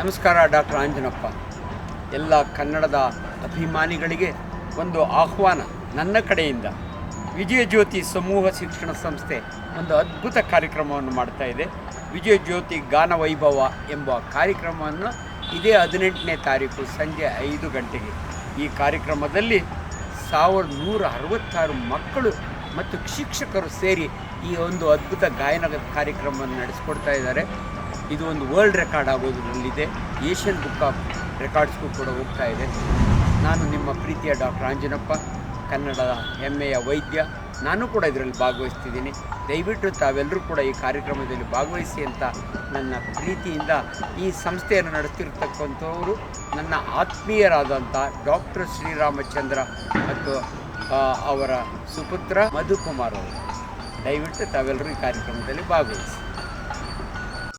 ನಮಸ್ಕಾರ ಡಾಕ್ಟರ್ ಆಂಜನಪ್ಪ. ಎಲ್ಲ ಕನ್ನಡದ ಅಭಿಮಾನಿಗಳಿಗೆ ಒಂದು ಆಹ್ವಾನ ನನ್ನ ಕಡೆಯಿಂದ. ವಿಜಯ ಜ್ಯೋತಿ ಸಮೂಹ ಶಿಕ್ಷಣ ಸಂಸ್ಥೆ ಒಂದು ಅದ್ಭುತ ಕಾರ್ಯಕ್ರಮವನ್ನು ಮಾಡ್ತಾ ಇದೆ. ವಿಜಯ ಜ್ಯೋತಿ ಗಾನ ವೈಭವ ಎಂಬ ಕಾರ್ಯಕ್ರಮವನ್ನು ಇದೇ 18ನೇ ತಾರೀಕು ಸಂಜೆ 5 ಗಂಟೆಗೆ ಈ ಕಾರ್ಯಕ್ರಮದಲ್ಲಿ 1166 ಮಕ್ಕಳು ಮತ್ತು ಶಿಕ್ಷಕರು ಸೇರಿ ಈ ಒಂದು ಅದ್ಭುತ ಗಾಯನ ಕಾರ್ಯಕ್ರಮವನ್ನು ನಡೆಸಿಕೊಡ್ತಾ ಇದ್ದಾರೆ. ಇದು ಒಂದು ವರ್ಲ್ಡ್ ರೆಕಾರ್ಡ್ ಆಗೋದ್ರಲ್ಲಿದೆ. ಏಷ್ಯನ್ ಬುಕ್ ಆಫ್ ರೆಕಾರ್ಡ್ಸ್ಗೂ ಕೂಡ ಹೋಗ್ತಾ ಇದೆ. ನಾನು ನಿಮ್ಮ ಪ್ರೀತಿಯ ಡಾಕ್ಟರ್ ಆಂಜನಪ್ಪ, ಕನ್ನಡದ ಹೆಮ್ಮೆಯ ವೈದ್ಯ. ನಾನು ಕೂಡ ಇದರಲ್ಲಿ ಭಾಗವಹಿಸ್ತಿದ್ದೀನಿ. ದಯವಿಟ್ಟು ತಾವೆಲ್ಲರೂ ಕೂಡ ಈ ಕಾರ್ಯಕ್ರಮದಲ್ಲಿ ಭಾಗವಹಿಸಿ ಅಂತ ನನ್ನ ಪ್ರೀತಿಯಿಂದ ಈ ಸಂಸ್ಥೆಯನ್ನು ನಡೆಸ್ತಿರ್ತಕ್ಕಂಥವರು ನನ್ನ ಆತ್ಮೀಯರಾದಂಥ ಡಾಕ್ಟರ್ ಶ್ರೀರಾಮಚಂದ್ರ ಮತ್ತು ಅವರ ಸುಪುತ್ರ ಮಧುಕುಮಾರ್ ಅವರು. ದಯವಿಟ್ಟು ತಾವೆಲ್ಲರೂ ಈ ಕಾರ್ಯಕ್ರಮದಲ್ಲಿ ಭಾಗವಹಿಸಿ.